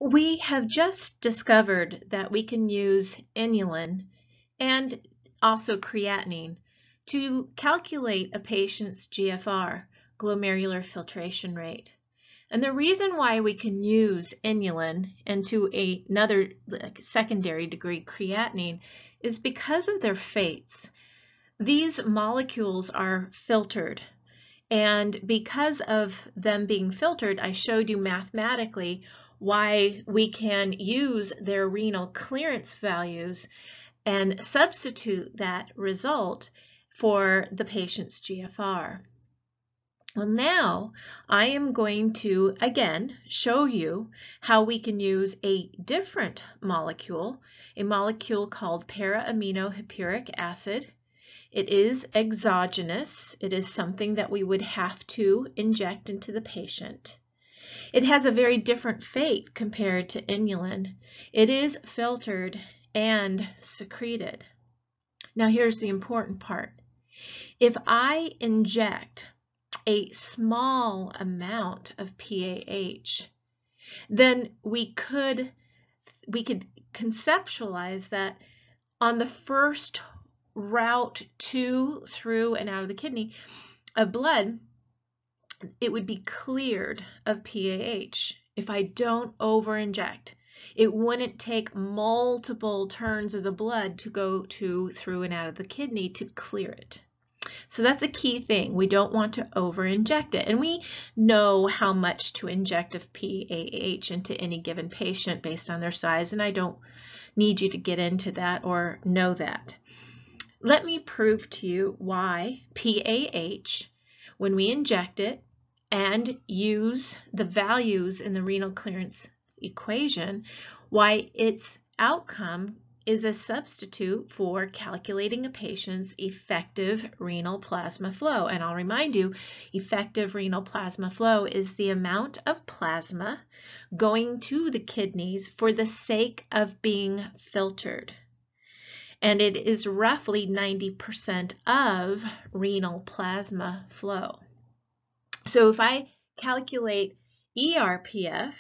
We have just discovered that we can use inulin and also creatinine to calculate a patient's GFR, glomerular filtration rate. And the reason why we can use inulin and to another secondary degree creatinine is because of their fates. These molecules are filtered, and because of them being filtered, I showed you mathematically why we can use their renal clearance values and substitute that result for the patient's GFR. Well, now I am going to again show you how we can use a different molecule, a molecule called para-aminohippuric acid. It is exogenous. It is something that we would have to inject into the patient. It has a very different fate compared to inulin. It is filtered and secreted. Now here's the important part. If I inject a small amount of PAH, then we could conceptualize that on the first route to, through, and out of the kidney of blood, it would be cleared of PAH if I don't over-inject. It wouldn't take multiple turns of the blood to go to, through, and out of the kidney to clear it. So that's a key thing. We don't want to over-inject it. And we know how much to inject of PAH into any given patient based on their size, and I don't need you to get into that or know that. Let me prove to you why PAH, when we inject it and use the values in the renal clearance equation, why its outcome is a substitute for calculating a patient's effective renal plasma flow. And I'll remind you, effective renal plasma flow is the amount of plasma going to the kidneys for the sake of being filtered. And it is roughly 90% of renal plasma flow. So if I calculate ERPF,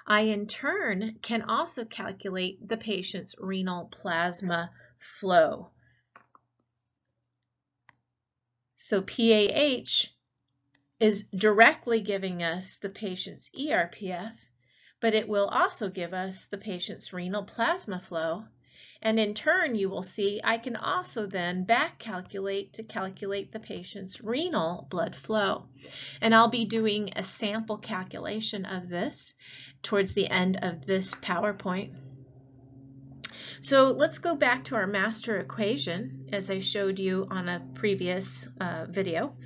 I in turn can also calculate the patient's renal plasma flow. So PAH is directly giving us the patient's ERPF, but it will also give us the patient's renal plasma flow. And in turn, you will see I can also then back calculate to calculate the patient's renal blood flow. And I'll be doing a sample calculation of this towards the end of this PowerPoint. So let's go back to our master equation as I showed you on a previous video.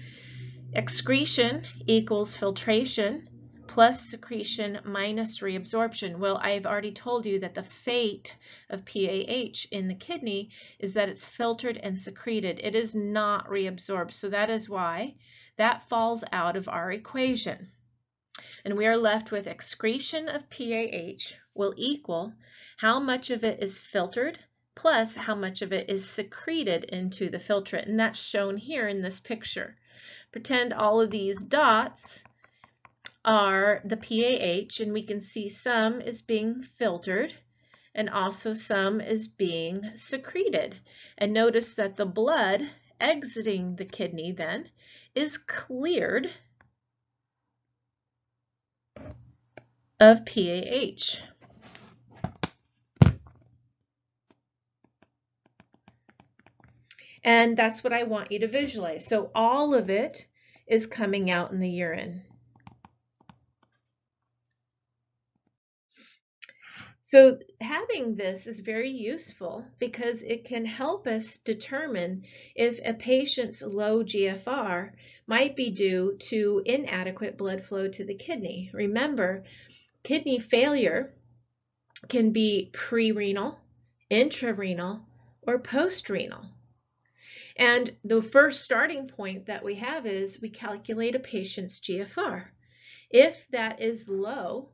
Excretion equals filtration plus secretion minus reabsorption. Well, I've already told you that the fate of PAH in the kidney is that it's filtered and secreted. It is not reabsorbed, so that is why that falls out of our equation. And we are left with excretion of PAH will equal how much of it is filtered plus how much of it is secreted into the filtrate. And that's shown here in this picture. Pretend all of these dots are the PAH, and we can see some is being filtered and also some is being secreted. And notice that the blood exiting the kidney then is cleared of PAH. And that's what I want you to visualize. So all of it is coming out in the urine. So having this is very useful because it can help us determine if a patient's low GFR might be due to inadequate blood flow to the kidney. Remember, kidney failure can be pre-renal, intrarenal, or post-renal. And the first starting point that we have is we calculate a patient's GFR. If that is low,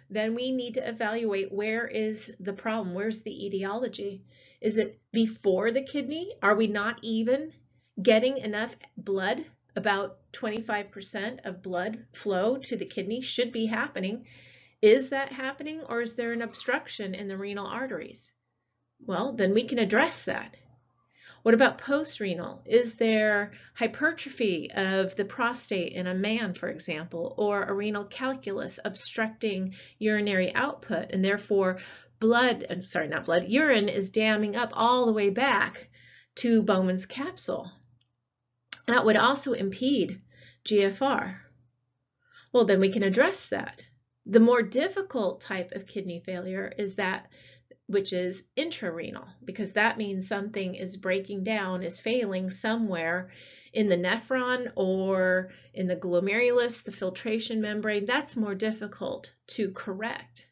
then we need to evaluate where is the problem, where's the etiology. Is it before the kidney? Are we not even getting enough blood? About 25% of blood flow to the kidney should be happening Is that happening, or is there an obstruction in the renal arteries? Well, then we can address that. What about post-renal? Is there hypertrophy of the prostate in a man, for example, or a renal calculus obstructing urinary output, and therefore urine is damming up all the way back to Bowman's capsule? That would also impede GFR. Well, then we can address that. The more difficult type of kidney failure is that which is intrarenal, because that means something is breaking down, is failing somewhere in the nephron or in the glomerulus, the filtration membrane. That's more difficult to correct.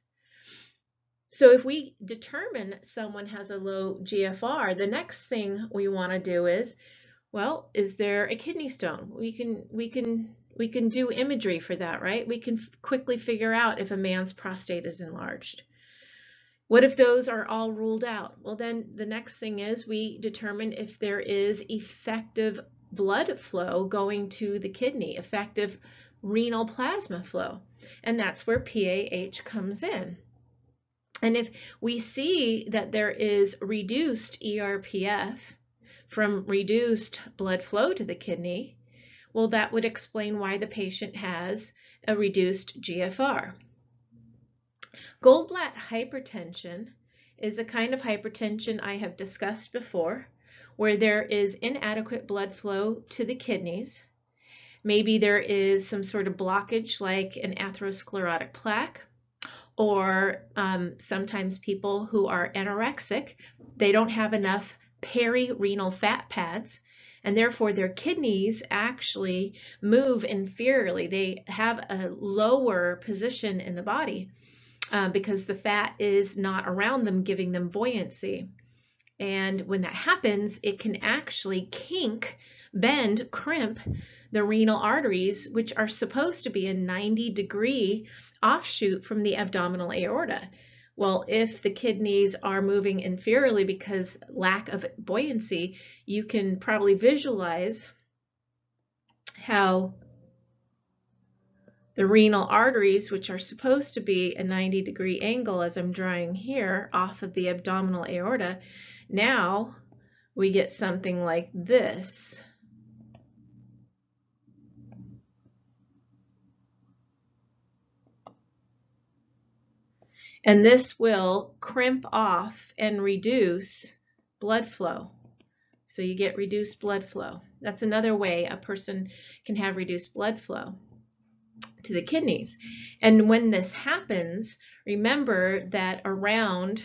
So if we determine someone has a low GFR, the next thing we want to do is, well, is there a kidney stone? We can do imagery for that, right? We can quickly figure out if a man's prostate is enlarged. What if those are all ruled out? Well, then the next thing is we determine if there is effective blood flow going to the kidney, effective renal plasma flow. And that's where PAH comes in. And if we see that there is reduced ERPF from reduced blood flow to the kidney, well, that would explain why the patient has a reduced GFR. Goldblatt hypertension is a kind of hypertension I have discussed before, where there is inadequate blood flow to the kidneys. Maybe there is some sort of blockage like an atherosclerotic plaque, or sometimes people who are anorexic, they don't have enough perirenal fat pads, and therefore their kidneys actually move inferiorly. They have a lower position in the body because the fat is not around them, giving them buoyancy. And when that happens, it can actually kink, bend, crimp the renal arteries, which are supposed to be a 90-degree offshoot from the abdominal aorta. Well, if the kidneys are moving inferiorly because lack of buoyancy, you can probably visualize how the renal arteries, which are supposed to be a 90-degree angle, as I'm drawing here off of the abdominal aorta, now we get something like this. And this will crimp off and reduce blood flow. So you get reduced blood flow. That's another way a person can have reduced blood flow to the kidneys. And when this happens, remember that around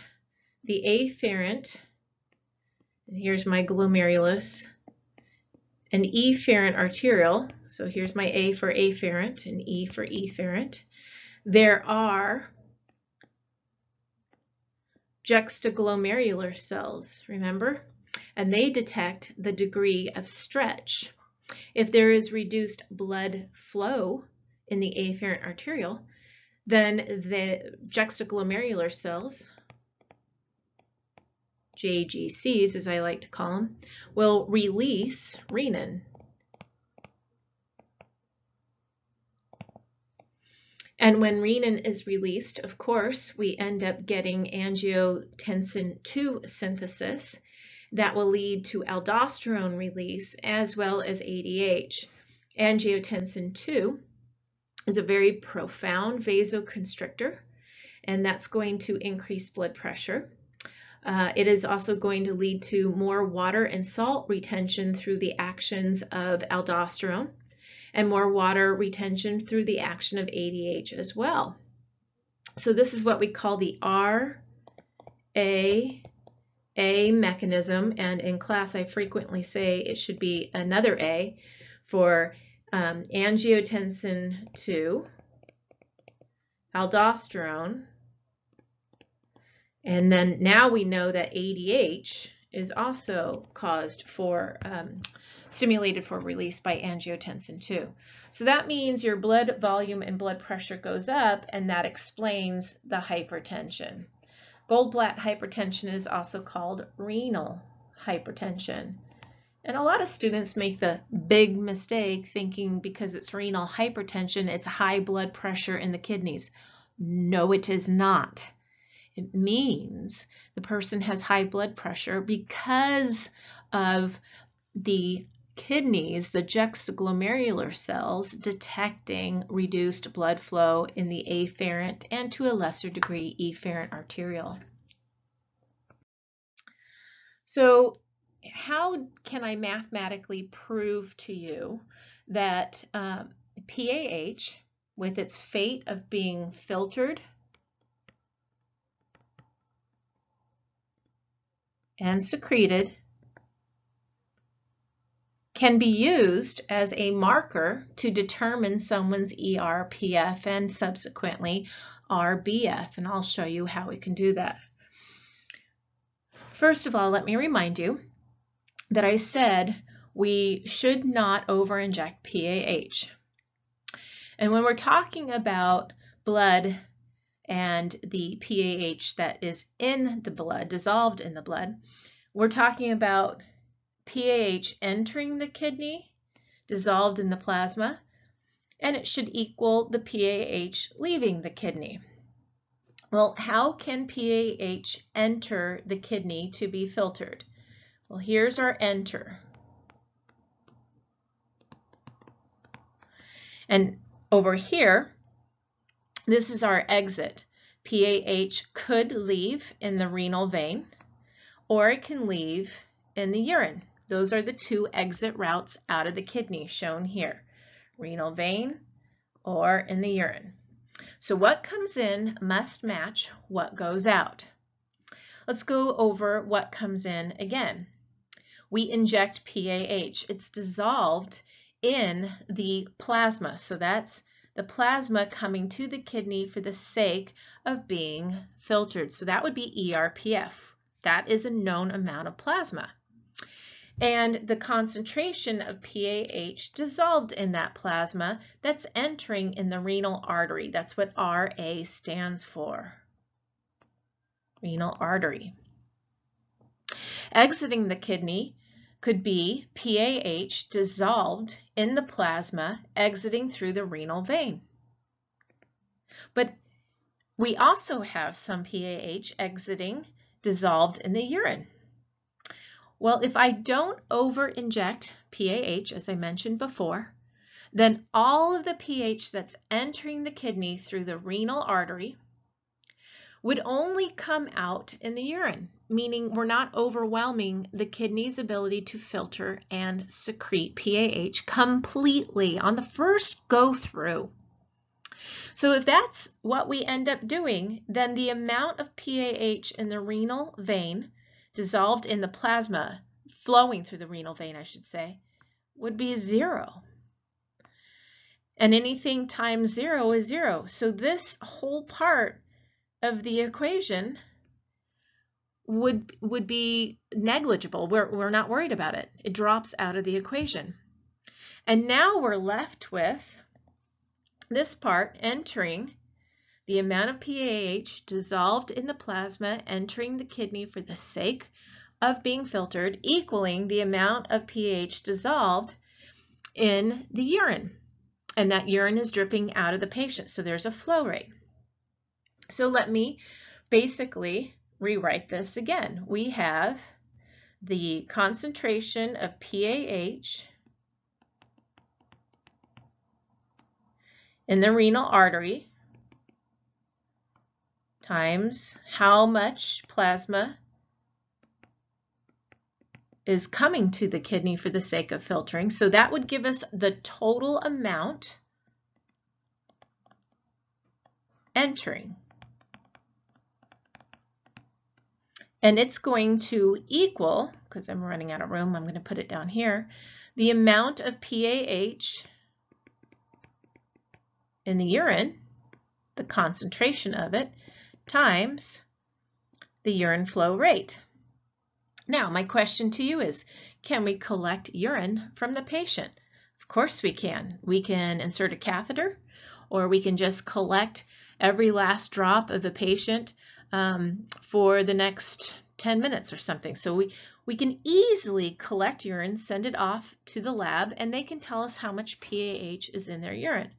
the afferent, and here's my glomerulus, an efferent arteriole, so here's my A for afferent and E for efferent, there are juxtaglomerular cells, remember? And they detect the degree of stretch. If there is reduced blood flow in the afferent arteriole, then the juxtaglomerular cells, JGCs as I like to call them, will release renin. And when renin is released, of course, we end up getting angiotensin II synthesis that will lead to aldosterone release as well as ADH. Angiotensin II is a very profound vasoconstrictor, and that's going to increase blood pressure. It is also going to lead to more water and salt retention through the actions of aldosterone, and more water retention through the action of ADH as well. So this is what we call the RAA mechanism, and in class I frequently say it should be another A for angiotensin II, aldosterone, and then now we know that ADH is also caused for stimulated for release by angiotensin II. So that means your blood volume and blood pressure goes up, and that explains the hypertension. Goldblatt hypertension is also called renal hypertension. And a lot of students make the big mistake thinking because it's renal hypertension, it's high blood pressure in the kidneys. No, it is not. It means the person has high blood pressure because of the kidneys, the juxtaglomerular cells, detecting reduced blood flow in the afferent and to a lesser degree efferent arteriole. So how can I mathematically prove to you that PAH, with its fate of being filtered and secreted, can be used as a marker to determine someone's ERPF and subsequently RBF, and I'll show you how we can do that. First of all, let me remind you that I said we should not overinject PAH. And when we're talking about blood and the PAH that is in the blood, dissolved in the blood, we're talking about PAH entering the kidney, dissolved in the plasma, and it should equal the PAH leaving the kidney. Well, how can PAH enter the kidney to be filtered? Well, here's our enter. And over here, this is our exit. PAH could leave in the renal vein, or it can leave in the urine. Those are the two exit routes out of the kidney shown here, renal vein or in the urine. So what comes in must match what goes out. Let's go over what comes in again. We inject PAH. It's dissolved in the plasma. So that's the plasma coming to the kidney for the sake of being filtered. So that would be ERPF. That is a known amount of plasma. And the concentration of PAH dissolved in that plasma that's entering in the renal artery. That's what RA stands for, renal artery. Exiting the kidney could be PAH dissolved in the plasma exiting through the renal vein. But we also have some PAH exiting dissolved in the urine. Well, if I don't over-inject PAH, as I mentioned before, then all of the pH that's entering the kidney through the renal artery would only come out in the urine, meaning we're not overwhelming the kidney's ability to filter and secrete PAH completely on the first go through. So if that's what we end up doing, then the amount of PAH in the renal vein dissolved in the plasma, flowing through the renal vein, I should say, would be 0. And anything times 0 is 0. So this whole part of the equation would be negligible. We're not worried about it. It drops out of the equation. And now we're left with this part entering the amount of PAH dissolved in the plasma entering the kidney for the sake of being filtered, equaling the amount of PAH dissolved in the urine. And that urine is dripping out of the patient, so there's a flow rate. So let me basically rewrite this again. We have the concentration of PAH in the renal artery times how much plasma is coming to the kidney for the sake of filtering. So that would give us the total amount entering. And it's going to equal, because I'm running out of room, I'm going to put it down here, the amount of PAH in the urine, the concentration of it, times the urine flow rate. Now, my question to you is, can we collect urine from the patient? Of course we can. We can insert a catheter, or we can just collect every last drop of the patient for the next 10 minutes or something. So we can easily collect urine, send it off to the lab, and they can tell us how much PAH is in their urine.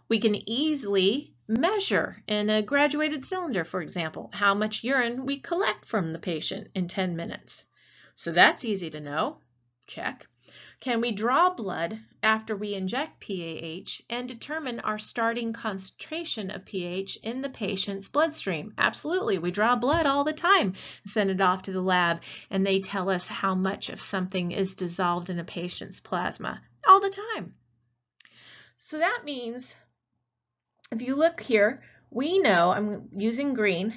We can easily measure in a graduated cylinder, for example, how much urine we collect from the patient in 10 minutes. So that's easy to know. Check. Can we draw blood after we inject PAH and determine our starting concentration of pH in the patient's bloodstream? Absolutely. We draw blood all the time and send it off to the lab, and they tell us how much of something is dissolved in a patient's plasma all the time. So that means if you look here, we know, I'm using green,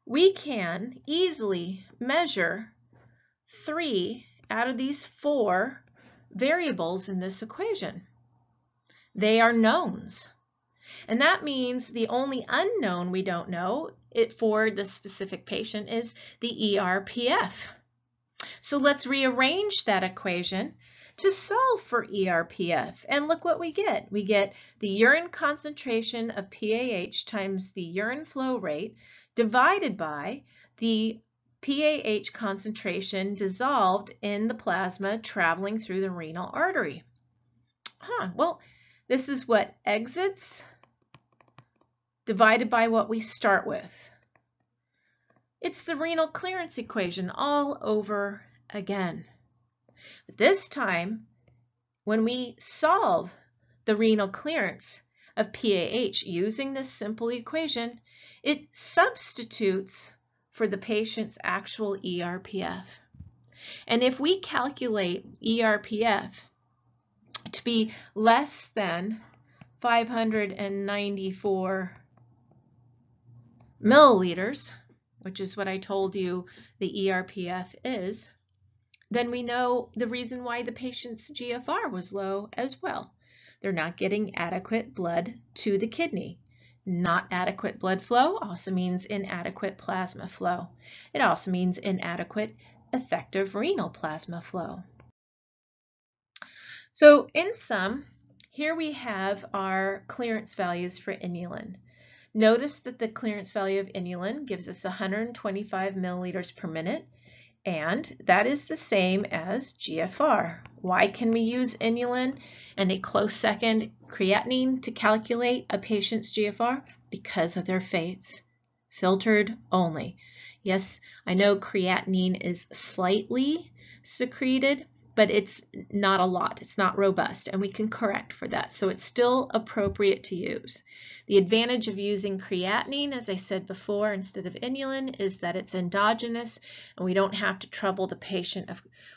we can easily measure 3 out of these 4 variables in this equation. They are knowns. And that means the only unknown we don't know for this specific patient is the ERPF. So let's rearrange that equation to solve for ERPF. And look what we get. We get the urine concentration of PAH times the urine flow rate divided by the PAH concentration dissolved in the plasma traveling through the renal artery. Well, this is what exits divided by what we start with. It's the renal clearance equation all over again. But this time, when we solve the renal clearance of PAH using this simple equation, it substitutes for the patient's actual ERPF. And if we calculate ERPF to be less than 594 milliliters, which is what I told you the ERPF is, then we know the reason why the patient's GFR was low as well. They're not getting adequate blood to the kidney. Not adequate blood flow also means inadequate plasma flow. It also means inadequate effective renal plasma flow. So in sum, here we have our clearance values for inulin. Notice that the clearance value of inulin gives us 125 milliliters per minute, and that is the same as GFR. Why can we use inulin and a close second creatinine to calculate a patient's GFR? Because of their fates. Filtered only. Yes, I know creatinine is slightly secreted, but it's not a lot. It's not robust, and we can correct for that. So it's still appropriate to use. The advantage of using creatinine, as I said before, instead of inulin, is that it's endogenous, and we don't have to trouble the patient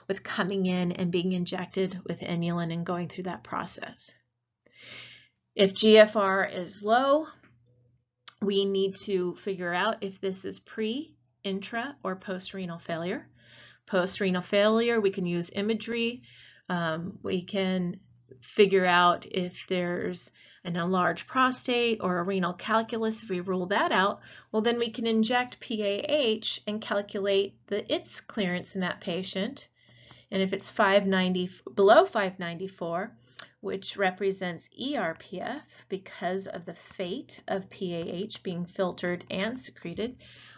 with coming in and being injected with inulin and going through that process. If GFR is low, we need to figure out if this is pre, intra, or post-renal failure. Post-renal failure, we can use imagery. We can figure out if there's an enlarged prostate or a renal calculus. If we rule that out, well, then we can inject PAH and calculate its clearance in that patient. And if it's below 594, which represents ERPF because of the fate of PAH being filtered and secreted,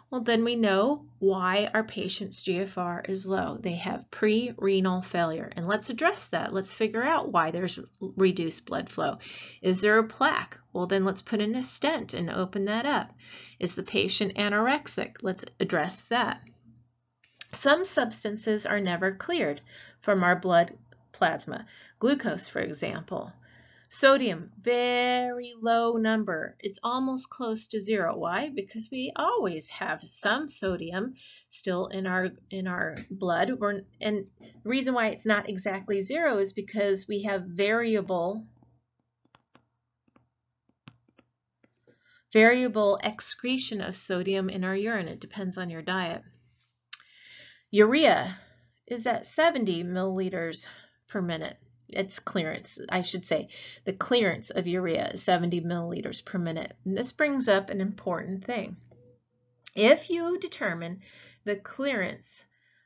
well, then we know why our patient's GFR is low. They have pre-renal failure. And let's address that. Let's figure out why there's reduced blood flow. Is there a plaque? Well, then let's put in a stent and open that up. Is the patient anorexic? Let's address that. Some substances are never cleared from our blood plasma. Glucose, for example. Sodium, very low number. It's almost close to 0. Why? Because we always have some sodium still in our blood. And the reason why it's not exactly 0 is because we have variable excretion of sodium in our urine. It depends on your diet. Urea is at 70 milliliters per minute. Its clearance, I should say, the clearance of urea is 70 milliliters per minute. And this brings up an important thing. If you determine the clearance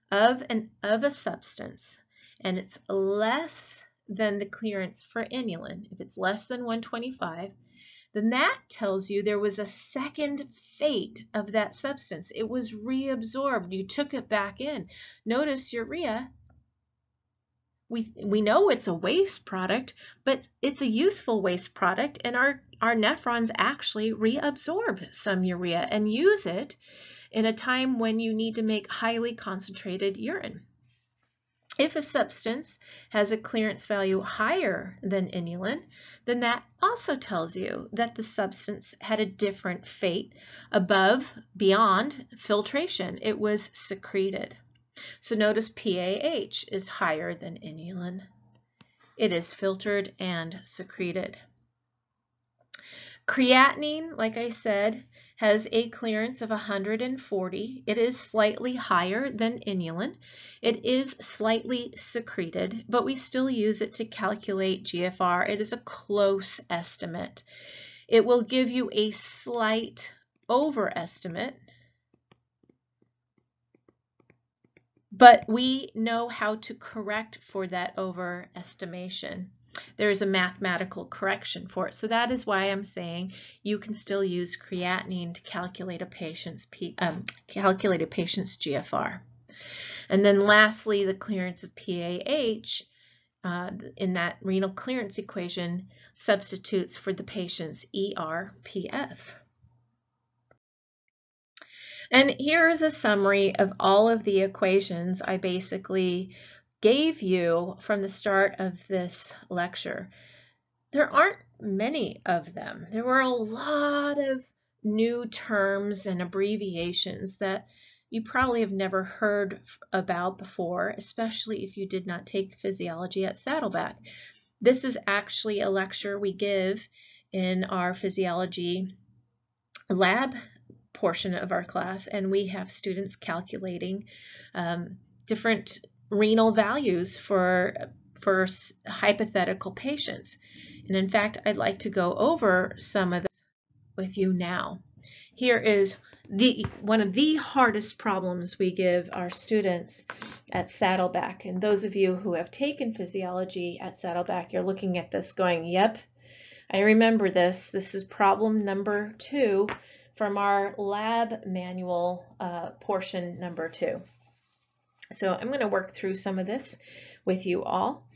of a substance and it's less than the clearance for inulin, if it's less than 125, then that tells you there was a second fate of that substance. It was reabsorbed. You took it back in. Notice urea we know it's a waste product, but it's a useful waste product, and our nephrons actually reabsorb some urea and use it in a time when you need to make highly concentrated urine. If a substance has a clearance value higher than inulin, then that also tells you that the substance had a different fate beyond filtration. It was secreted. So notice PAH is higher than inulin. It is filtered and secreted. Creatinine, like I said, has a clearance of 140. It is slightly higher than inulin. It is slightly secreted, but we still use it to calculate GFR. It is a close estimate. It will give you a slight overestimate, but we know how to correct for that overestimation. There is a mathematical correction for it. So that is why I'm saying you can still use creatinine to calculate a patient's GFR. And then lastly, the clearance of PAH in that renal clearance equation substitutes for the patient's ERPF. And here is a summary of all of the equations I basically gave you from the start of this lecture. There aren't many of them. There were a lot of new terms and abbreviations that you probably have never heard about before, especially if you did not take physiology at Saddleback. This is actually a lecture we give in our physiology lab portion of our class, and we have students calculating different renal values for hypothetical patients. And in fact, I'd like to go over some of this with you now. Here is one of the hardest problems we give our students at Saddleback. And those of you who have taken physiology at Saddleback, you're looking at this going, yep, I remember this. This is problem number 2 from our lab manual portion number 2. So I'm going to work through some of this with you all.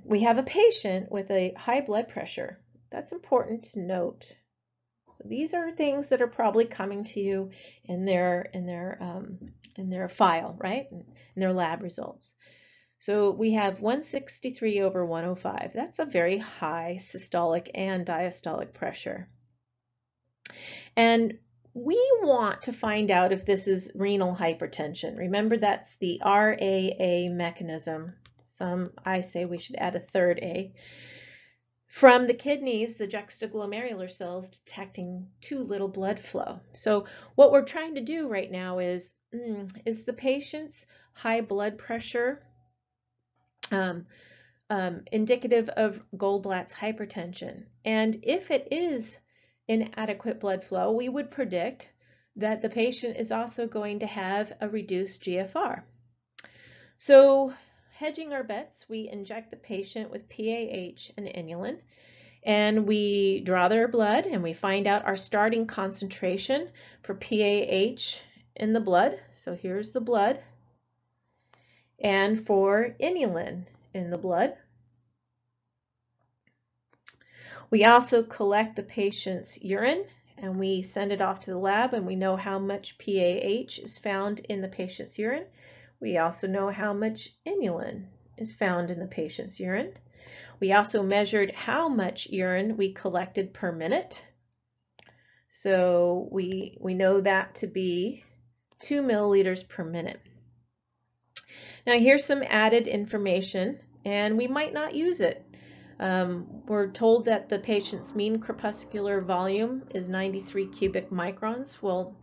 We have a patient with a high blood pressure. That's important to note. So these are things that are probably coming to you in their file, right? In their lab results. So we have 163 over 105. That's a very high systolic and diastolic pressure. And we want to find out if this is renal hypertension. Remember, that's the RAA mechanism. I say we should add a third A. From the kidneys, the juxtaglomerular cells detecting too little blood flow. So what we're trying to do right now is the patient's high blood pressure indicative of Goldblatt's hypertension? And if it is inadequate blood flow, we would predict that the patient is also going to have a reduced GFR. So hedging our bets, we inject the patient with PAH and inulin, and we draw their blood and we find out our starting concentration for PAH in the blood. So here's the blood. And for inulin in the blood. We also collect the patient's urine and we send it off to the lab, and we know how much PAH is found in the patient's urine. We also know how much inulin is found in the patient's urine. We also measured how much urine we collected per minute. So we know that to be 2 milliliters per minute. Now here's some added information, and we might not use it. We're told that the patient's mean corpuscular volume is 93 cubic microns. Well,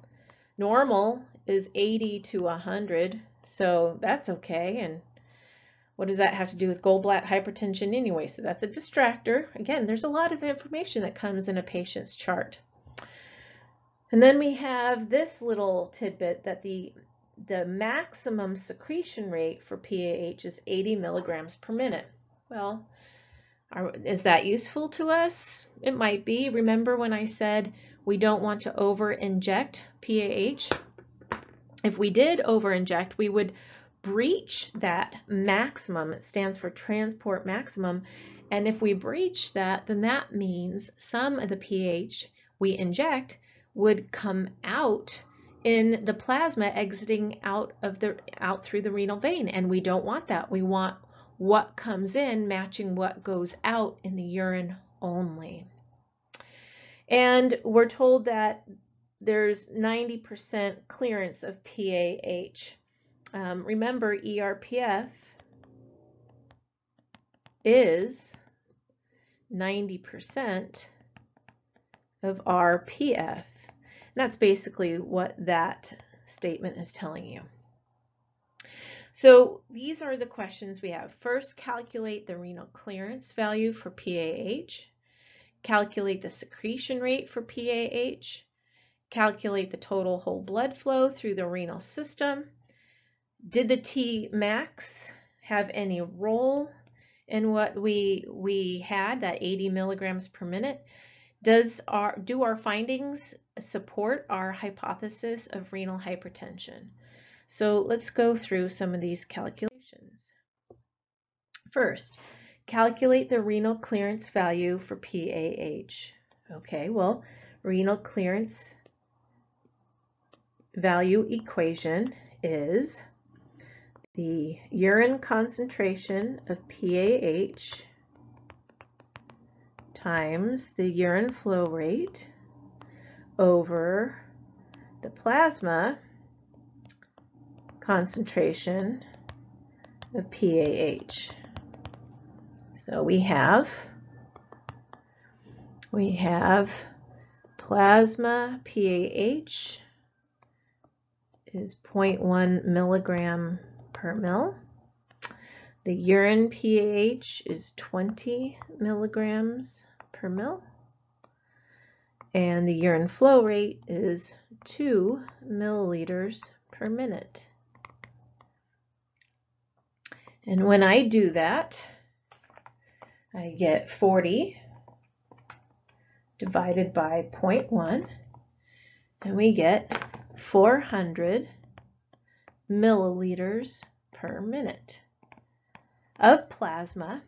normal is 80 to 100, so that's okay. And what does that have to do with Goldblatt hypertension anyway? So that's a distractor. Again, there's a lot of information that comes in a patient's chart. And then we have this little tidbit that the maximum secretion rate for PAH is 80 milligrams per minute. Well, is that useful to us? It might be. Remember when I said we don't want to over-inject PAH? If we did over-inject, we would breach that maximum, it stands for transport maximum, and if we breach that, then that means some of the pH we inject would come out in the plasma exiting out through the renal vein, and we don't want that. We want what comes in matching what goes out in the urine only. And we're told that there's 90% clearance of PAH. Remember, ERPF is 90% of RPF. And that's basically what that statement is telling you. So these are the questions we have. First, calculate the renal clearance value for PAH. Calculate the secretion rate for PAH. Calculate the total whole blood flow through the renal system. Did the T max have any role in what we had, that 80 milligrams per minute? Do our findings support our hypothesis of renal hypertension? So let's go through some of these calculations. First, calculate the renal clearance value for PAH. Okay, well, renal clearance value equation is the urine concentration of PAH times the urine flow rate over the plasma concentration of PAH. So we have plasma PAH is 0.1 milligram per mil. The urine pH is 20 milligrams per mil. And the urine flow rate is 2 milliliters per minute. And when I do that, I get 40 divided by 0.1, and we get 400 milliliters per minute of plasma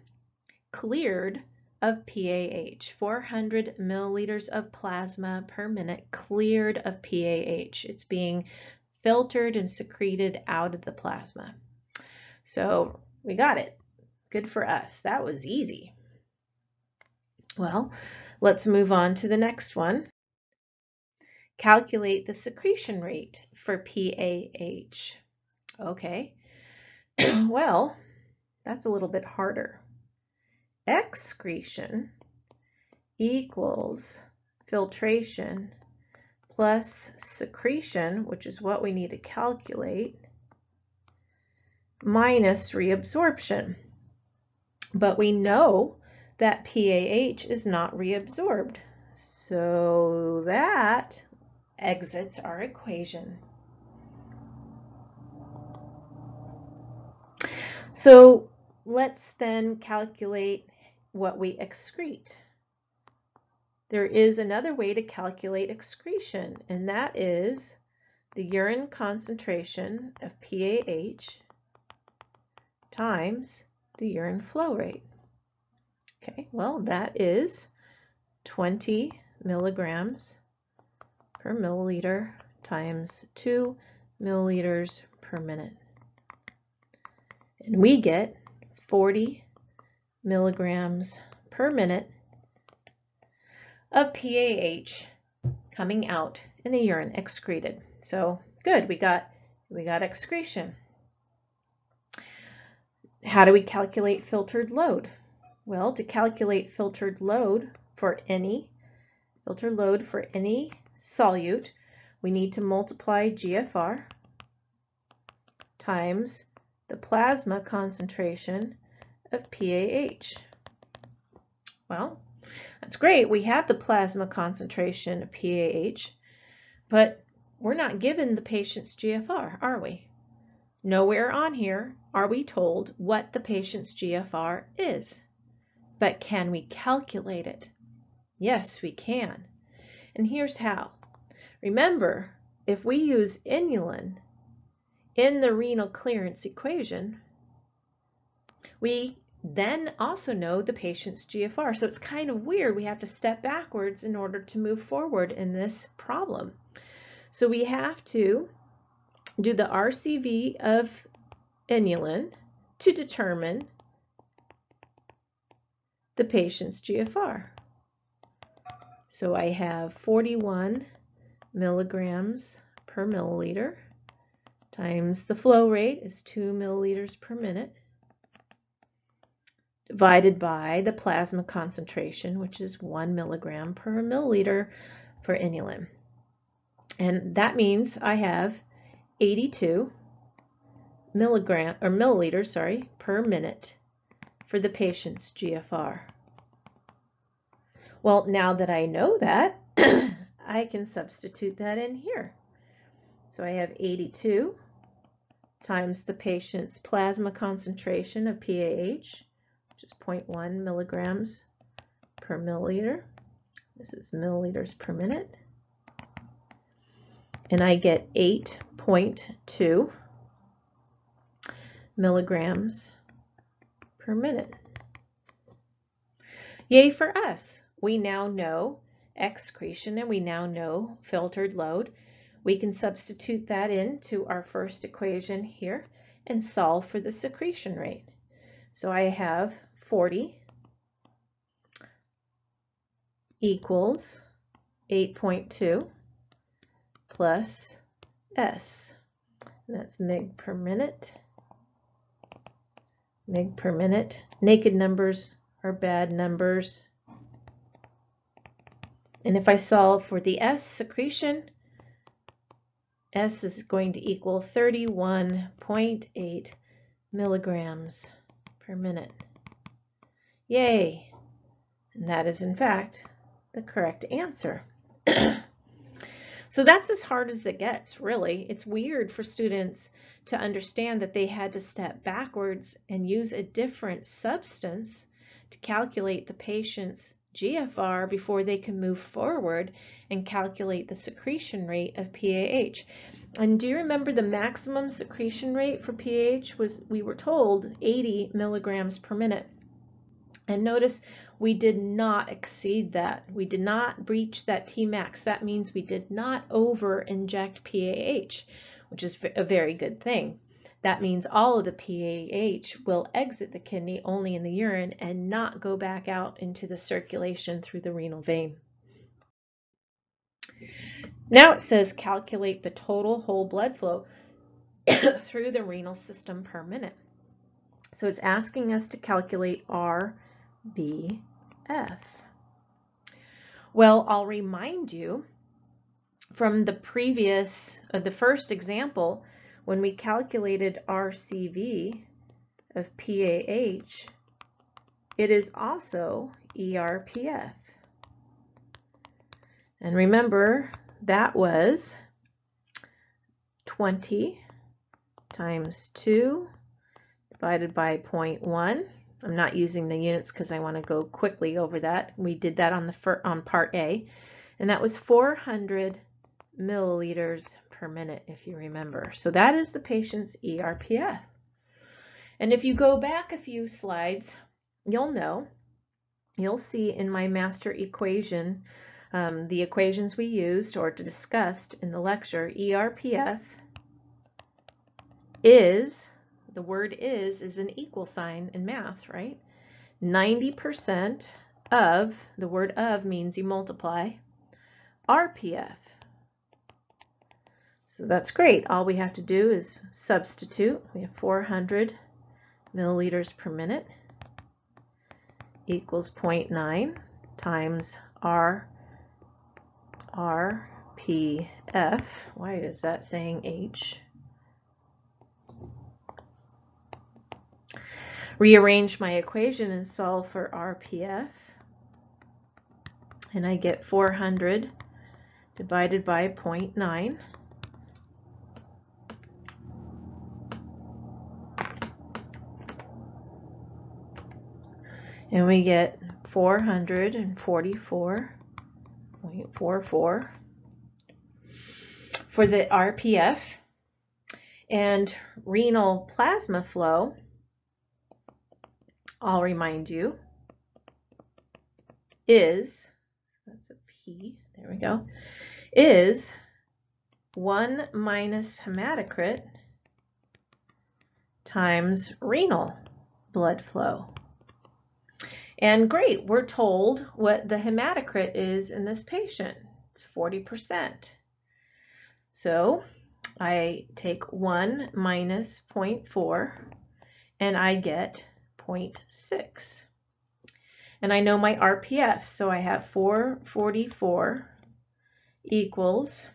cleared of PAH. 400 milliliters of plasma per minute cleared of PAH. It's being filtered and secreted out of the plasma. So we got it. Good for us. That was easy. Well, let's move on to the next one. Calculate the secretion rate for PAH. Okay, well, that's a little bit harder. Excretion equals filtration plus secretion, which is what we need to calculate, minus reabsorption. But we know that PAH is not reabsorbed, so that exits our equation. So let's then calculate what we excrete. There is another way to calculate excretion, and that is the urine concentration of PAH times the urine flow rate. Okay, well, that is 20 milligrams per milliliter times 2 milliliters per minute. And we get 40 milligrams per minute of PAH coming out in the urine excreted. So good, we got excretion. How do we calculate filtered load? Well, to calculate filtered load for any solute, we need to multiply GFR times the plasma concentration of PAH. Well, that's great. We have the plasma concentration of PAH, but we're not given the patient's GFR, are we? Nowhere on here are we told what the patient's GFR is. But can we calculate it? Yes, we can. And here's how. Remember, if we use inulin, in the renal clearance equation, we then also know the patient's GFR. So it's kind of weird. We have to step backwards in order to move forward in this problem. So we have to do the RCV of inulin to determine the patient's GFR. So I have 41 milligrams per milliliter times the flow rate is 2 milliliters per minute, divided by the plasma concentration, which is 1 milligram per milliliter for inulin. And that means I have 82 milliliters per minute for the patient's GFR. Well, now that I know that, I can substitute that in here. So I have 82 times the patient's plasma concentration of PAH, which is 0.1 milligrams per milliliter. This is milliliters per minute. And I get 8.2 milligrams per minute. Yay for us! We now know excretion and we now know filtered load. We can substitute that into our first equation here and solve for the secretion rate. So I have 40 equals 8.2 plus S. And that's mg per minute. Mg per minute. Naked numbers are bad numbers. And if I solve for the S secretion, S is going to equal 31.8 milligrams per minute. Yay! And that is in fact the correct answer. So that's as hard as it gets, really. It's weird for students to understand that they had to step backwards and use a different substance to calculate the patient's GFR before they can move forward and calculate the secretion rate of PAH. And do you remember the maximum secretion rate for PAH was, we were told, 80 milligrams per minute. And notice we did not exceed that. We did not breach that Tmax. That means we did not over-inject PAH, which is a very good thing. That means all of the PAH will exit the kidney only in the urine and not go back out into the circulation through the renal vein. Now it says calculate the total whole blood flow through the renal system per minute. So it's asking us to calculate RBF. Well, I'll remind you from the previous, the first example, when we calculated RCV of PAH, it is also ERPF. And remember, that was 20 times 2 divided by 0.1. I'm not using the units because I want to go quickly over that. We did that on part A, and that was 400 milliliters per minute, if you remember. So that is the patient's ERPF. And if you go back a few slides, you'll see in my master equation, the equations we used or discussed in the lecture, ERPF is, the word is an equal sign in math, right? 90% of, the word of means you multiply, RPF. So that's great. All we have to do is substitute. We have 400 milliliters per minute equals 0.9 times RPF. Why is that saying H? Rearrange my equation and solve for RPF. And I get 400 divided by 0.9. And we get 444.44 for the RPF. And renal plasma flow, I'll remind you, is, that's a P, there we go, is 1 minus hematocrit times renal blood flow. And great, we're told what the hematocrit is in this patient. It's 40%. So I take 1 minus 0.4 and I get 0.6. And I know my RPF, so I have 444 equals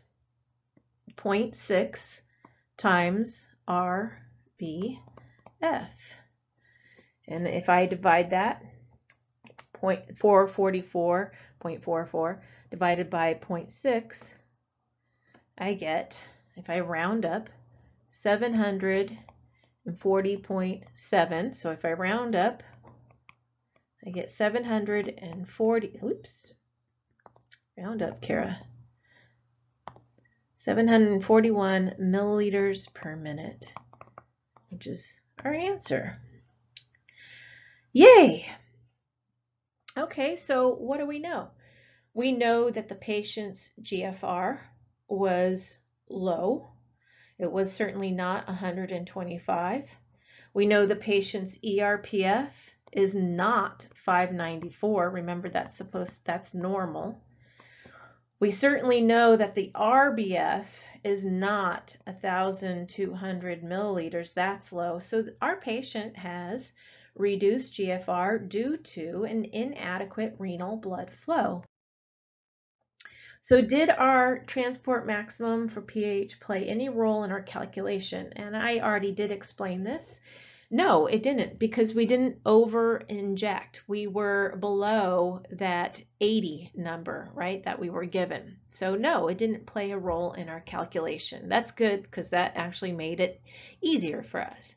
0.6 times RVF. And if I divide that, 444.44 divided by 0.6, I get, if I round up, 740.7. So if I round up, I get 740, oops, round up, Kara, 741 milliliters per minute, which is our answer. Yay! Okay, so what do we know? We know that the patient's GFR was low. It was certainly not 125. We know the patient's ERPF is not 594. Remember, that's normal. We certainly know that the RBF is not 1,200 milliliters. That's low. So our patient has reduced GFR due to an inadequate renal blood flow. So did our transport maximum for pH play any role in our calculation? And I already did explain this. No, it didn't, because we didn't over-inject. We were below that 80 number, right, that we were given. So no, it didn't play a role in our calculation. That's good, because that actually made it easier for us.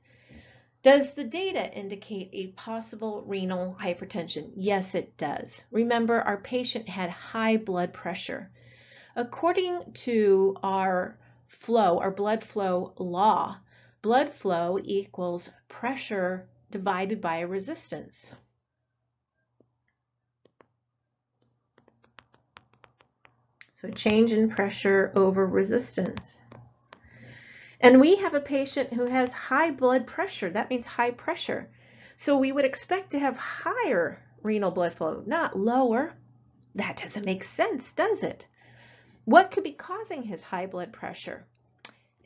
Does the data indicate a possible renal hypertension? Yes, it does. Remember, our patient had high blood pressure. According to our blood flow law, blood flow equals pressure divided by resistance. So change in pressure over resistance. And we have a patient who has high blood pressure. That means high pressure. So we would expect to have higher renal blood flow, not lower. That doesn't make sense, does it? What could be causing his high blood pressure?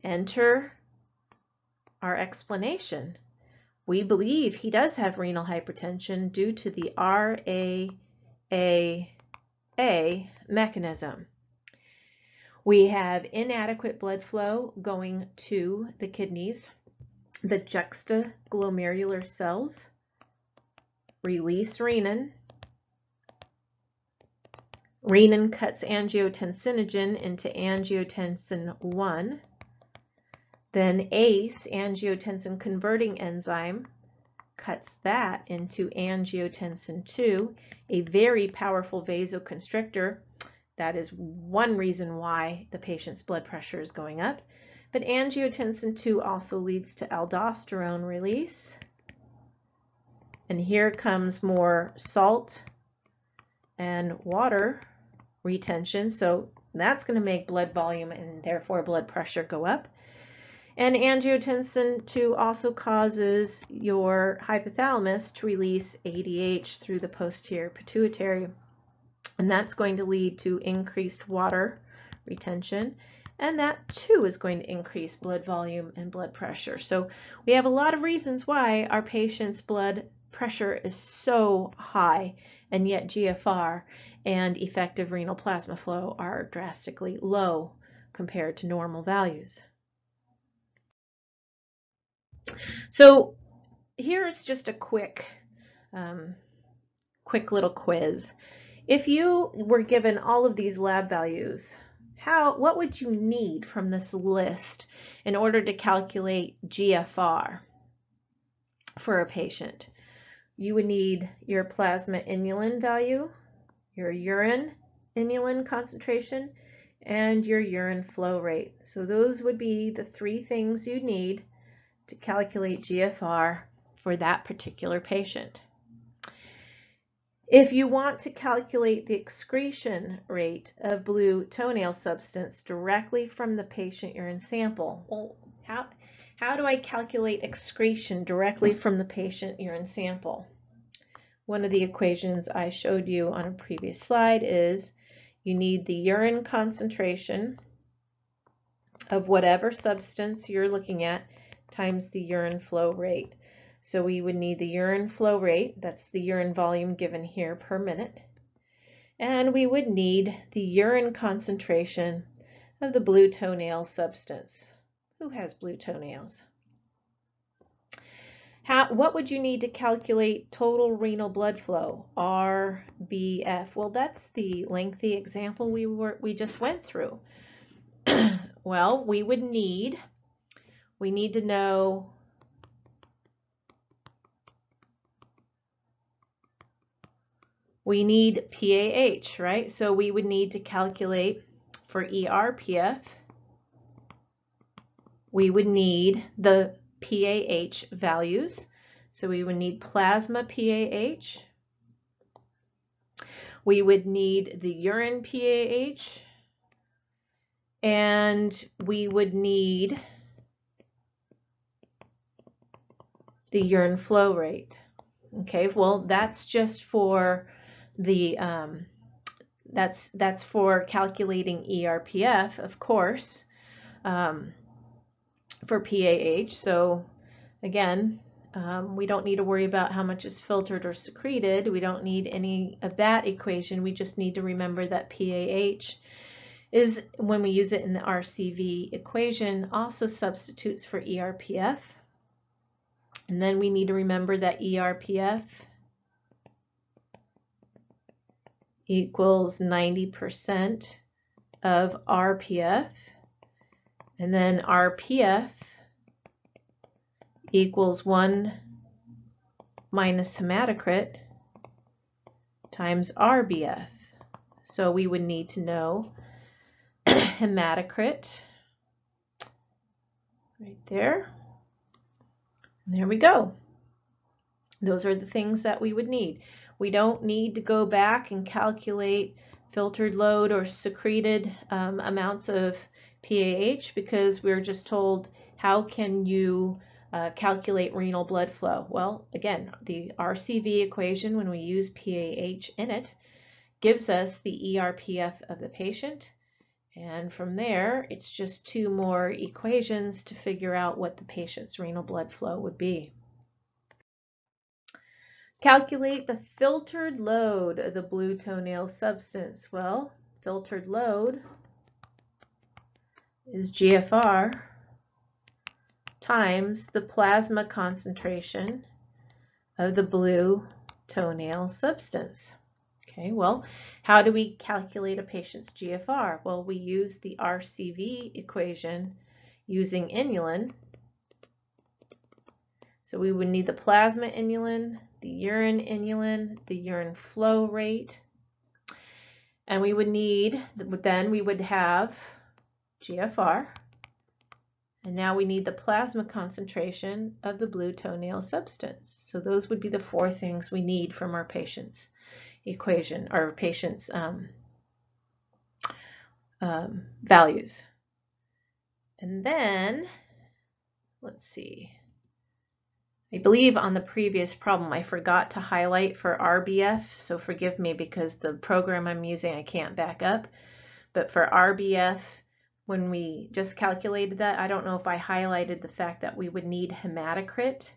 Enter our explanation. We believe he does have renal hypertension due to the RAAA mechanism. We have inadequate blood flow going to the kidneys. The juxtaglomerular cells release renin. Renin cuts angiotensinogen into angiotensin 1. Then ACE, angiotensin converting enzyme, cuts that into angiotensin 2, a very powerful vasoconstrictor. That is one reason why the patient's blood pressure is going up. But angiotensin 2 also leads to aldosterone release. And here comes more salt and water retention. So that's going to make blood volume and therefore blood pressure go up. And angiotensin 2 also causes your hypothalamus to release ADH through the posterior pituitary. And that's going to lead to increased water retention. And that too is going to increase blood volume and blood pressure. So we have a lot of reasons why our patient's blood pressure is so high, and yet GFR and effective renal plasma flow are drastically low compared to normal values. So here's just a quick little quiz. If you were given all of these lab values, what would you need from this list in order to calculate GFR for a patient? You would need your plasma inulin value, your urine inulin concentration, and your urine flow rate. So those would be the three things you need to calculate GFR for that particular patient. If you want to calculate the excretion rate of blue toenail substance directly from the patient urine sample, well, how do I calculate excretion directly from the patient urine sample? One of the equations I showed you on a previous slide is you need the urine concentration of whatever substance you're looking at times the urine flow rate. So we would need the urine flow rate, that's the urine volume given here per minute, and we would need the urine concentration of the blue toenail substance. Who has blue toenails? What would you need to calculate total renal blood flow, RBF? Well, that's the lengthy example we just went through. Well, we need to know we need PAH, right? So we would need to calculate for ERPF, we would need the PAH values. So we would need plasma PAH. We would need the urine PAH. And we would need the urine flow rate. Okay, well, that's just for the that's for calculating ERPF, of course, for PAH. So again, we don't need to worry about how much is filtered or secreted. We don't need any of that equation. We just need to remember that PAH is, when we use it in the RCV equation, also substitutes for ERPF. And then we need to remember that ERPF equals 90% of RPF, and then RPF equals 1 minus hematocrit times RBF. So we would need to know hematocrit right there. And there we go. Those are the things that we would need. We don't need to go back and calculate filtered load or secreted amounts of PAH, because we're just told how can you calculate renal blood flow. Well, again, the RCV equation, when we use PAH in it, gives us the ERPF of the patient. And from there, it's just two more equations to figure out what the patient's renal blood flow would be. Calculate the filtered load of the blue toenail substance. Well, filtered load is GFR times the plasma concentration of the blue toenail substance. Okay, well, how do we calculate a patient's GFR? Well, we use the RCV equation using inulin. So we would need the plasma inulin, the urine flow rate, and we would need, then we would have GFR, and now we need the plasma concentration of the blue toenail substance. So those would be the four things we need from our patient's equation, or patient's values. And then, let's see, I believe on the previous problem I forgot to highlight for RBF, so forgive me because the program I'm using I can't back up. But for RBF, when we just calculated that, I don't know if I highlighted the fact that we would need hematocrit,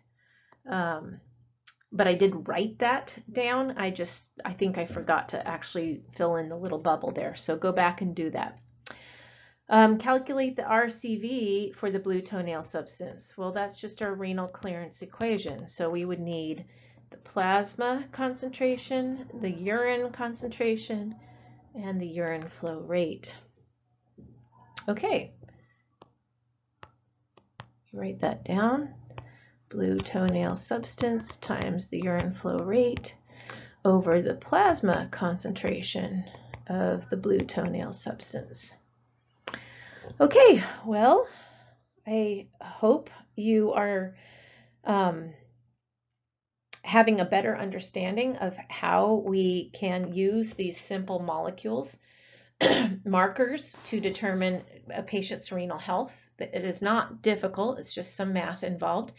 but I did write that down. I think I forgot to actually fill in the little bubble there, so go back and do that. Calculate the RCV for the blue toenail substance. Well, that's just our renal clearance equation. So we would need the plasma concentration, the urine concentration, and the urine flow rate. Okay, write that down. Blue toenail substance times the urine flow rate over the plasma concentration of the blue toenail substance. Okay, well, I hope you are having a better understanding of how we can use these simple molecules, markers, to determine a patient's renal health. It is not difficult, it's just some math involved.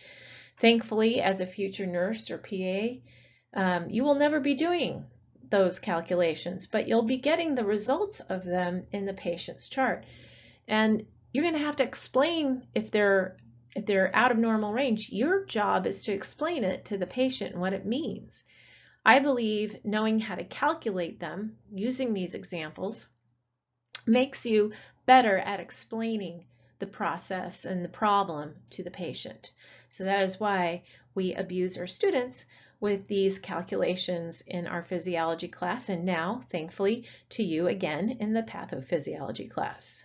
Thankfully, as a future nurse or PA, you will never be doing those calculations, but you'll be getting the results of them in the patient's chart. And you're going to have to explain if they're out of normal range. Your job is to explain it to the patient and what it means. I believe knowing how to calculate them using these examples makes you better at explaining the process and the problem to the patient. So that is why we abuse our students with these calculations in our physiology class, and now, thankfully, to you again in the pathophysiology class.